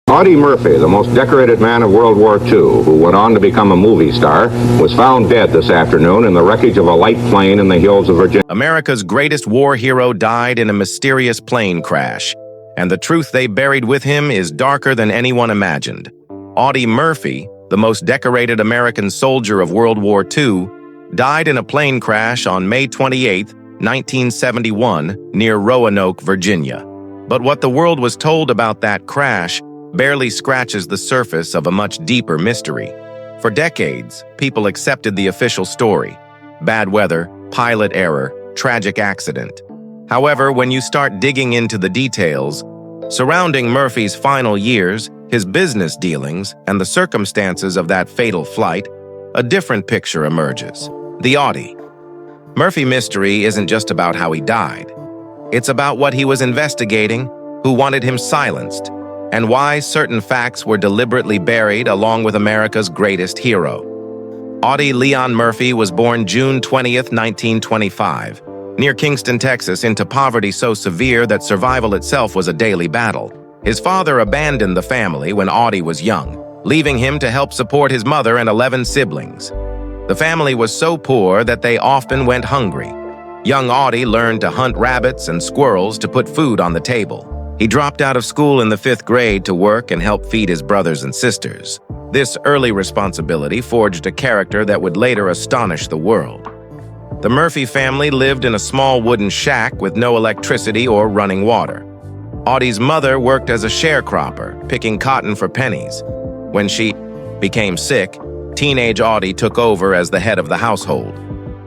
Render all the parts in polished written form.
Audie Murphy, the most decorated man of World War II, who went on to become a movie star, was found dead this afternoon in the wreckage of a light plane in the hills of Virginia. America's greatest war hero died in a mysterious plane crash, and the truth they buried with him is darker than anyone imagined. Audie Murphy, the most decorated American soldier of World War II, died in a plane crash on May 28, 1971, near Roanoke, Virginia. But what the world was told about that crash barely scratches the surface of a much deeper mystery. For decades, people accepted the official story: bad weather, pilot error, tragic accident. However, when you start digging into the details surrounding Murphy's final years, his business dealings, and the circumstances of that fatal flight, a different picture emerges. The Audie Murphy mystery isn't just about how he died. It's about what he was investigating, who wanted him silenced, and why certain facts were deliberately buried along with America's greatest hero. Audie Leon Murphy was born June 20th, 1925, near Kingston, Texas, into poverty so severe that survival itself was a daily battle. His father abandoned the family when Audie was young, leaving him to help support his mother and 11 siblings. The family was so poor that they often went hungry. Young Audie learned to hunt rabbits and squirrels to put food on the table. He dropped out of school in the 5th grade to work and help feed his brothers and sisters. This early responsibility forged a character that would later astonish the world. The Murphy family lived in a small wooden shack with no electricity or running water. Audie's mother worked as a sharecropper, picking cotton for pennies. When she became sick, teenage Audie took over as the head of the household.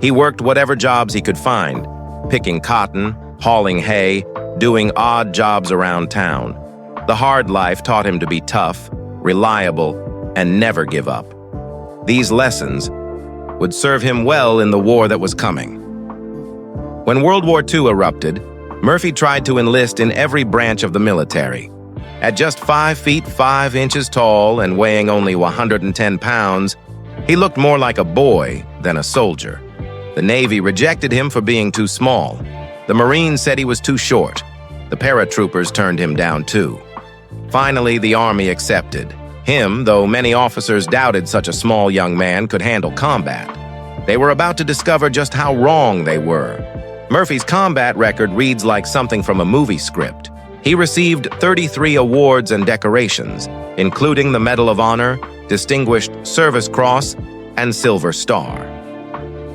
He worked whatever jobs he could find, picking cotton, hauling hay, doing odd jobs around town. The hard life taught him to be tough, reliable, and never give up. These lessons would serve him well in the war that was coming. When World War II erupted, Murphy tried to enlist in every branch of the military. At just 5 feet 5 inches tall and weighing only 110 pounds, he looked more like a boy than a soldier. The Navy rejected him for being too small. The Marines said he was too short. The paratroopers turned him down too. Finally, the Army accepted him, though many officers doubted such a small young man could handle combat. They were about to discover just how wrong they were. Murphy's combat record reads like something from a movie script. He received 33 awards and decorations, including the Medal of Honor, Distinguished Service Cross, and Silver Star.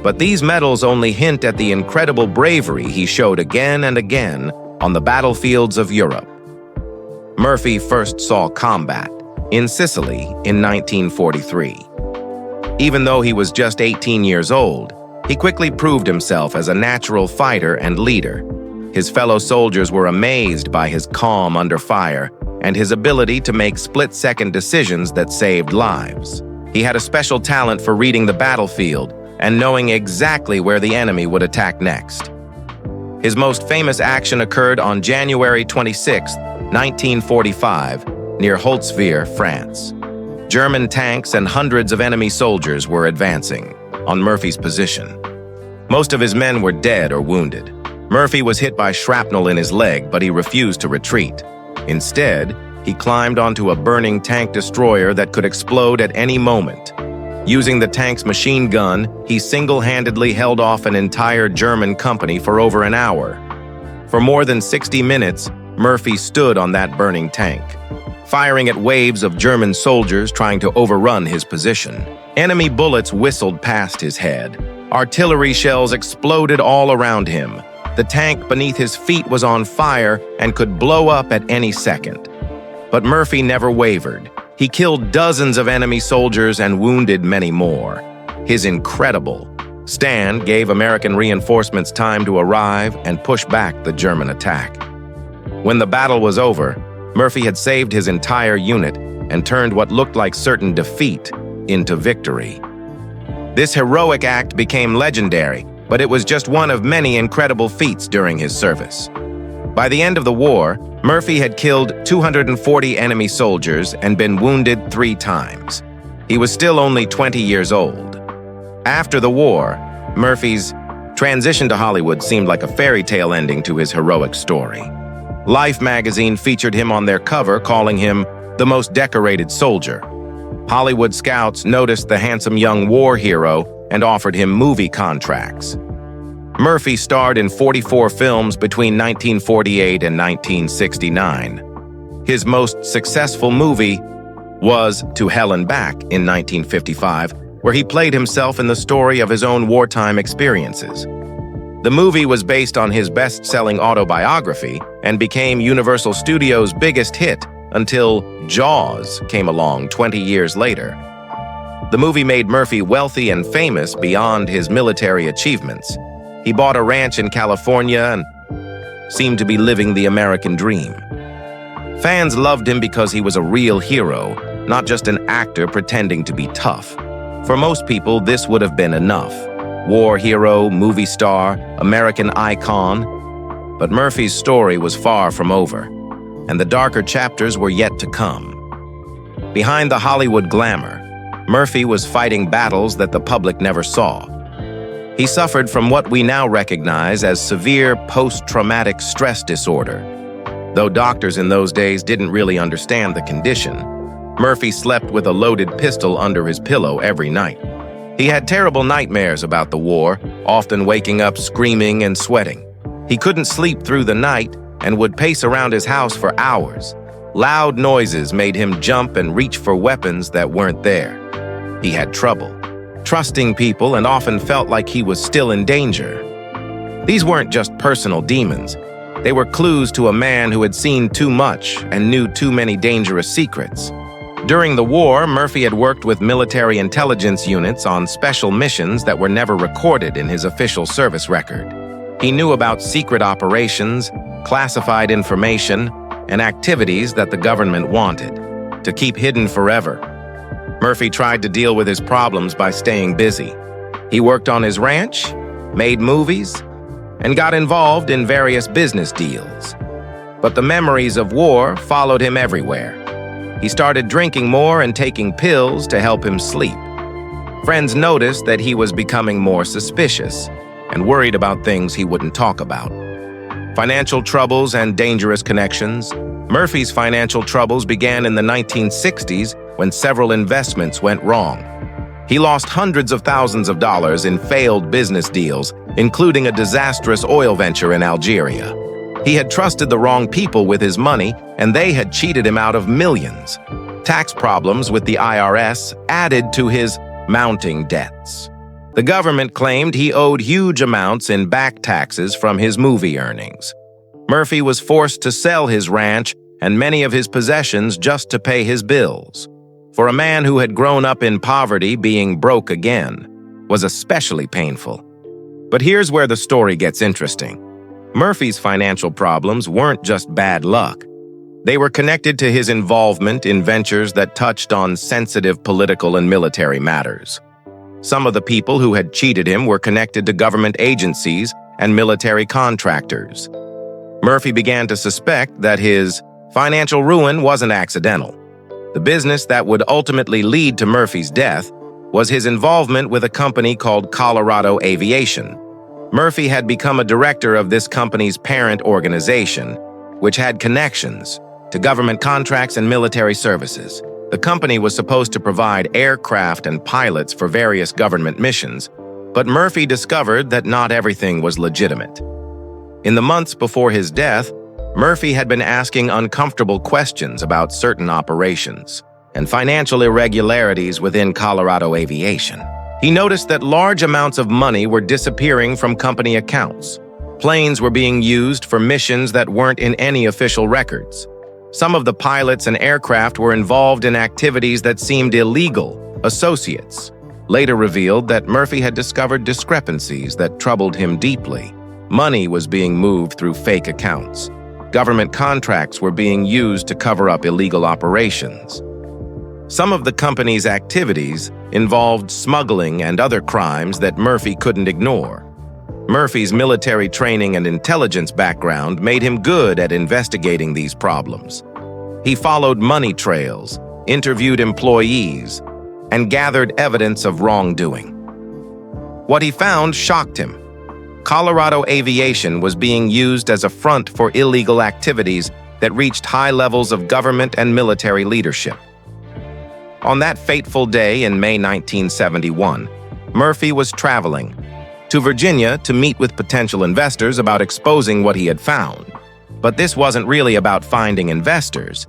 But these medals only hint at the incredible bravery he showed again and again on the battlefields of Europe. Murphy first saw combat in Sicily in 1943. Even though he was just 18 years old, he quickly proved himself as a natural fighter and leader. His fellow soldiers were amazed by his calm under fire and his ability to make split-second decisions that saved lives. He had a special talent for reading the battlefield and knowing exactly where the enemy would attack next. His most famous action occurred on January 26, 1945, near Holtzwihr, France. German tanks and hundreds of enemy soldiers were advancing on Murphy's position. Most of his men were dead or wounded. Murphy was hit by shrapnel in his leg, but he refused to retreat. Instead, he climbed onto a burning tank destroyer that could explode at any moment. Using the tank's machine gun, he single-handedly held off an entire German company for over an hour. For more than 60 minutes, Murphy stood on that burning tank, firing at waves of German soldiers trying to overrun his position. Enemy bullets whistled past his head. Artillery shells exploded all around him. The tank beneath his feet was on fire and could blow up at any second. But Murphy never wavered. He killed dozens of enemy soldiers and wounded many more. His incredible stand gave American reinforcements time to arrive and push back the German attack. When the battle was over, Murphy had saved his entire unit and turned what looked like certain defeat into victory. This heroic act became legendary, but it was just one of many incredible feats during his service. By the end of the war, Murphy had killed 240 enemy soldiers and been wounded 3 times. He was still only 20 years old. After the war, Murphy's transition to Hollywood seemed like a fairy tale ending to his heroic story. Life magazine featured him on their cover, calling him the most decorated soldier. Hollywood scouts noticed the handsome young war hero and offered him movie contracts. Murphy starred in 44 films between 1948 and 1969. His most successful movie was To Hell and Back in 1955, where he played himself in the story of his own wartime experiences. The movie was based on his best-selling autobiography and became Universal Studios' biggest hit until Jaws came along 20 years later. The movie made Murphy wealthy and famous beyond his military achievements. He bought a ranch in California and seemed to be living the American dream. Fans loved him because he was a real hero, not just an actor pretending to be tough. For most people, this would have been enough. War hero, movie star, American icon. But Murphy's story was far from over, and the darker chapters were yet to come. Behind the Hollywood glamour, Murphy was fighting battles that the public never saw. He suffered from what we now recognize as severe post-traumatic stress disorder. Though doctors in those days didn't really understand the condition, Murphy slept with a loaded pistol under his pillow every night. He had terrible nightmares about the war, often waking up screaming and sweating. He couldn't sleep through the night and would pace around his house for hours. Loud noises made him jump and reach for weapons that weren't there. He had trouble trusting people and often felt like he was still in danger. These weren't just personal demons. They were clues to a man who had seen too much and knew too many dangerous secrets. During the war, Murphy had worked with military intelligence units on special missions that were never recorded in his official service record. He knew about secret operations, classified information, and activities that the government wanted to keep hidden forever. Murphy tried to deal with his problems by staying busy. He worked on his ranch, made movies, and got involved in various business deals. But the memories of war followed him everywhere. He started drinking more and taking pills to help him sleep. Friends noticed that he was becoming more suspicious and worried about things he wouldn't talk about. Financial troubles and dangerous connections. Murphy's financial troubles began in the 1960s when several investments went wrong. He lost hundreds of thousands of dollars in failed business deals, including a disastrous oil venture in Algeria. He had trusted the wrong people with his money, and they had cheated him out of millions. Tax problems with the IRS added to his mounting debts. The government claimed he owed huge amounts in back taxes from his movie earnings. Murphy was forced to sell his ranch and many of his possessions just to pay his bills. For a man who had grown up in poverty, being broke again was especially painful. But here's where the story gets interesting. Murphy's financial problems weren't just bad luck. They were connected to his involvement in ventures that touched on sensitive political and military matters. Some of the people who had cheated him were connected to government agencies and military contractors. Murphy began to suspect that his financial ruin wasn't accidental. The business that would ultimately lead to Murphy's death was his involvement with a company called Colorado Aviation. Murphy had become a director of this company's parent organization, which had connections to government contracts and military services. The company was supposed to provide aircraft and pilots for various government missions, but Murphy discovered that not everything was legitimate. In the months before his death, Murphy had been asking uncomfortable questions about certain operations and financial irregularities within Colorado Aviation. He noticed that large amounts of money were disappearing from company accounts. Planes were being used for missions that weren't in any official records. Some of the pilots and aircraft were involved in activities that seemed illegal. Associates later revealed that Murphy had discovered discrepancies that troubled him deeply. Money was being moved through fake accounts. Government contracts were being used to cover up illegal operations. Some of the company's activities involved smuggling and other crimes that Murphy couldn't ignore. Murphy's military training and intelligence background made him good at investigating these problems. He followed money trails, interviewed employees, and gathered evidence of wrongdoing. What he found shocked him. Colorado Aviation was being used as a front for illegal activities that reached high levels of government and military leadership. On that fateful day in May 1971, Murphy was traveling to Virginia to meet with potential investors about exposing what he had found. But this wasn't really about finding investors.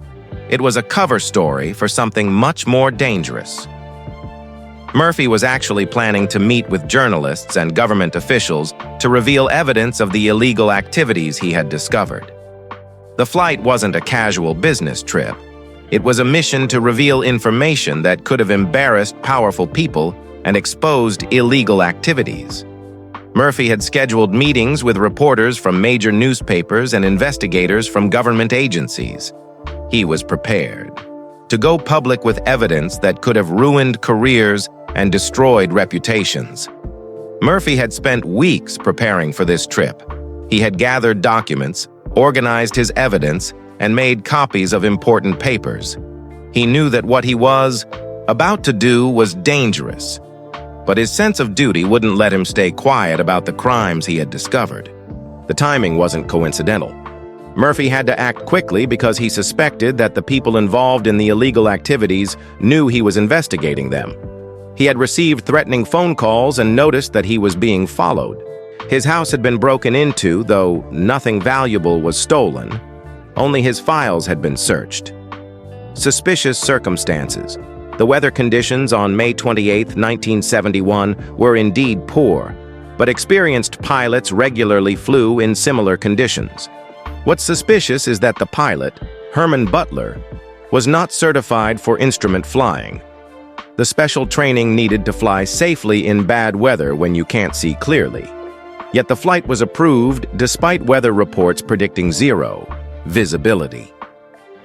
It was a cover story for something much more dangerous. Murphy was actually planning to meet with journalists and government officials to reveal evidence of the illegal activities he had discovered. The flight wasn't a casual business trip. It was a mission to reveal information that could have embarrassed powerful people and exposed illegal activities. Murphy had scheduled meetings with reporters from major newspapers and investigators from government agencies. He was prepared to go public with evidence that could have ruined careers and destroyed reputations. Murphy had spent weeks preparing for this trip. He had gathered documents, organized his evidence, and made copies of important papers. He knew that what he was about to do was dangerous, but his sense of duty wouldn't let him stay quiet about the crimes he had discovered. The timing wasn't coincidental. Murphy had to act quickly because he suspected that the people involved in the illegal activities knew he was investigating them. He had received threatening phone calls and noticed that he was being followed. His house had been broken into, though nothing valuable was stolen. Only his files had been searched. Suspicious circumstances. The weather conditions on May 28, 1971 were indeed poor, but experienced pilots regularly flew in similar conditions. What's suspicious is that the pilot, Herman Butler, was not certified for instrument flying. The special training needed to fly safely in bad weather when you can't see clearly. Yet the flight was approved despite weather reports predicting zero visibility.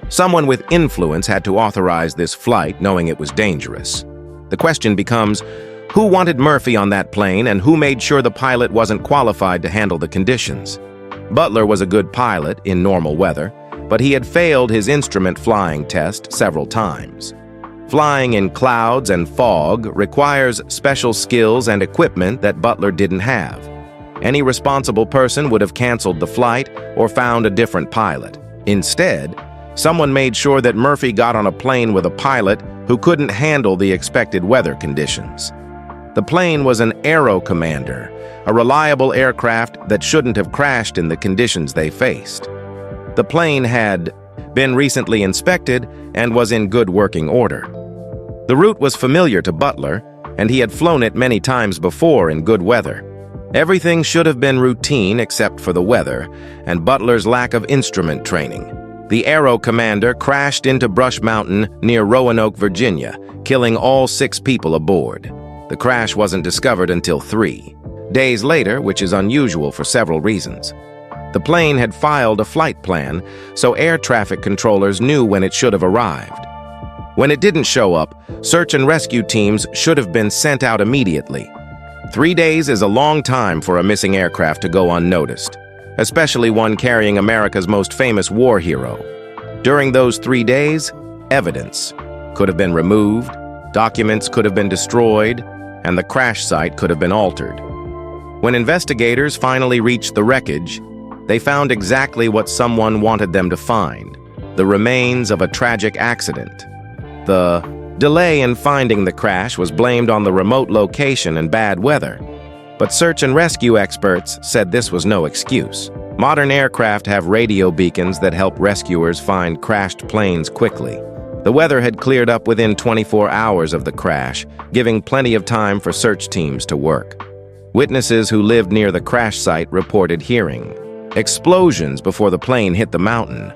Someone with influence had to authorize this flight, knowing it was dangerous. The question becomes, who wanted Murphy on that plane and who made sure the pilot wasn't qualified to handle the conditions? Butler was a good pilot in normal weather, but he had failed his instrument flying test several times. Flying in clouds and fog requires special skills and equipment that Butler didn't have. Any responsible person would have canceled the flight or found a different pilot. Instead, someone made sure that Murphy got on a plane with a pilot who couldn't handle the expected weather conditions. The plane was an Aero Commander, a reliable aircraft that shouldn't have crashed in the conditions they faced. The plane had been recently inspected and was in good working order. The route was familiar to Butler, and he had flown it many times before in good weather. Everything should have been routine except for the weather and Butler's lack of instrument training. The Aero Commander crashed into Brush Mountain near Roanoke, Virginia, killing all 6 people aboard. The crash wasn't discovered until 3 days later, which is unusual for several reasons. The plane had filed a flight plan, so air traffic controllers knew when it should have arrived. When it didn't show up, search and rescue teams should have been sent out immediately. 3 days is a long time for a missing aircraft to go unnoticed, especially one carrying America's most famous war hero. During those 3 days, evidence could have been removed, documents could have been destroyed, and the crash site could have been altered. When investigators finally reached the wreckage, they found exactly what someone wanted them to find: the remains of a tragic accident. The delay in finding the crash was blamed on the remote location and bad weather, but search and rescue experts said this was no excuse. Modern aircraft have radio beacons that help rescuers find crashed planes quickly. The weather had cleared up within 24 hours of the crash, giving plenty of time for search teams to work. Witnesses who lived near the crash site reported hearing explosions before the plane hit the mountain.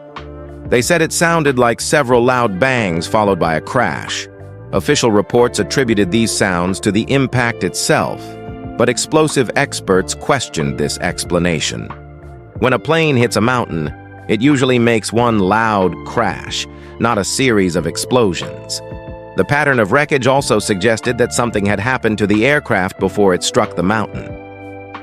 They said it sounded like several loud bangs followed by a crash. Official reports attributed these sounds to the impact itself, but explosive experts questioned this explanation. When a plane hits a mountain, it usually makes one loud crash, not a series of explosions. The pattern of wreckage also suggested that something had happened to the aircraft before it struck the mountain.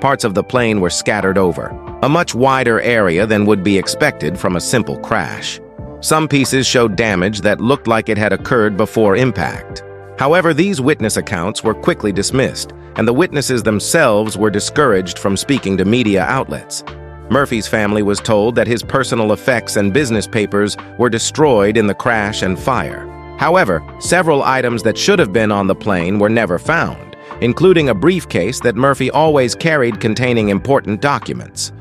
Parts of the plane were scattered over, a much wider area than would be expected from a simple crash. Some pieces showed damage that looked like it had occurred before impact. However, these witness accounts were quickly dismissed, and the witnesses themselves were discouraged from speaking to media outlets. Murphy's family was told that his personal effects and business papers were destroyed in the crash and fire. However, several items that should have been on the plane were never found, including a briefcase that Murphy always carried containing important documents.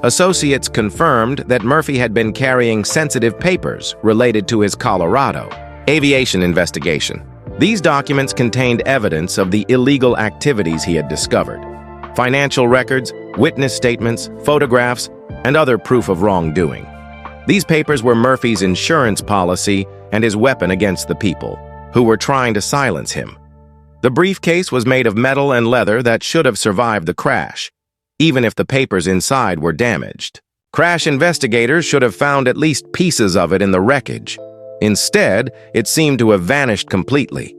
Associates confirmed that Murphy had been carrying sensitive papers related to his Colorado aviation investigation. These documents contained evidence of the illegal activities he had discovered: financial records, witness statements, photographs, and other proof of wrongdoing. These papers were Murphy's insurance policy and his weapon against the people who were trying to silence him. The briefcase was made of metal and leather that should have survived the crash, even if the papers inside were damaged. Crash investigators should have found at least pieces of it in the wreckage. Instead, it seemed to have vanished completely.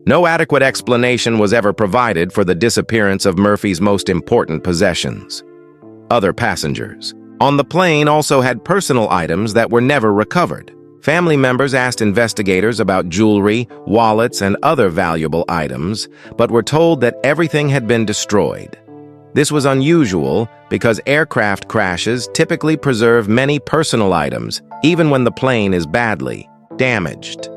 No adequate explanation was ever provided for the disappearance of Murphy's most important possessions. Other passengers on the plane also had personal items that were never recovered. Family members asked investigators about jewelry, wallets, and other valuable items, but were told that everything had been destroyed. This was unusual because aircraft crashes typically preserve many personal items, even when the plane is badly damaged.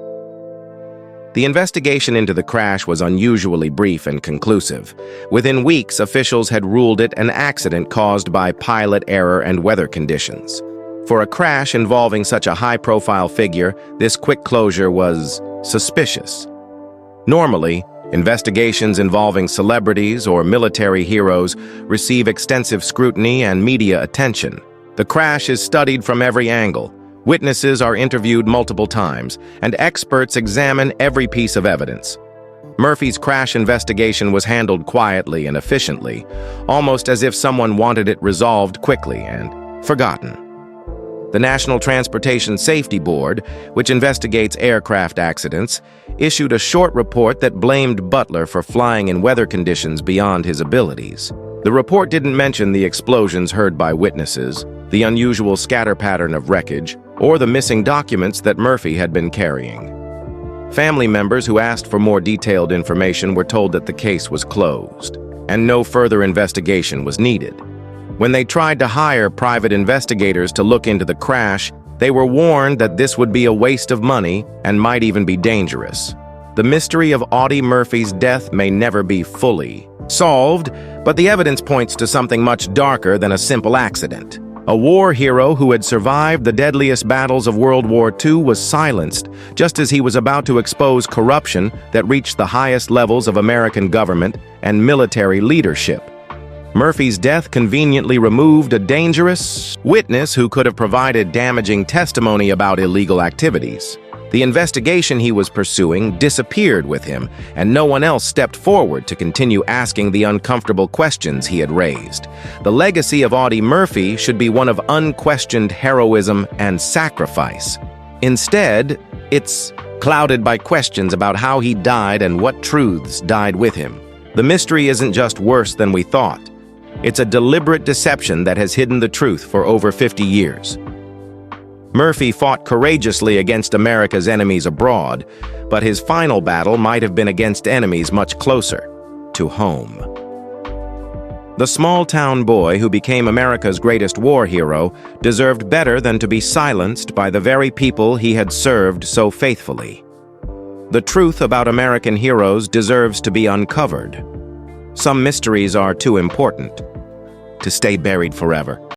The investigation into the crash was unusually brief and conclusive. Within weeks, officials had ruled it an accident caused by pilot error and weather conditions. For a crash involving such a high-profile figure, this quick closure was suspicious. Normally, investigations involving celebrities or military heroes receive extensive scrutiny and media attention. The crash is studied from every angle. Witnesses are interviewed multiple times, and experts examine every piece of evidence. Murphy's crash investigation was handled quietly and efficiently, almost as if someone wanted it resolved quickly and forgotten. The National Transportation Safety Board, which investigates aircraft accidents, issued a short report that blamed Butler for flying in weather conditions beyond his abilities. The report didn't mention the explosions heard by witnesses, the unusual scatter pattern of wreckage, or the missing documents that Murphy had been carrying. Family members who asked for more detailed information were told that the case was closed, and no further investigation was needed. When they tried to hire private investigators to look into the crash, they were warned that this would be a waste of money and might even be dangerous. The mystery of Audie Murphy's death may never be fully solved, but the evidence points to something much darker than a simple accident. A war hero who had survived the deadliest battles of World War II was silenced just as he was about to expose corruption that reached the highest levels of American government and military leadership. Murphy's death conveniently removed a dangerous witness who could have provided damaging testimony about illegal activities. The investigation he was pursuing disappeared with him, and no one else stepped forward to continue asking the uncomfortable questions he had raised. The legacy of Audie Murphy should be one of unquestioned heroism and sacrifice. Instead, it's clouded by questions about how he died and what truths died with him. The mystery isn't just worse than we thought. It's a deliberate deception that has hidden the truth for over 50 years. Murphy fought courageously against America's enemies abroad, but his final battle might have been against enemies much closer to home. The small-town boy who became America's greatest war hero deserved better than to be silenced by the very people he had served so faithfully. The truth about American heroes deserves to be uncovered. Some mysteries are too important to stay buried forever.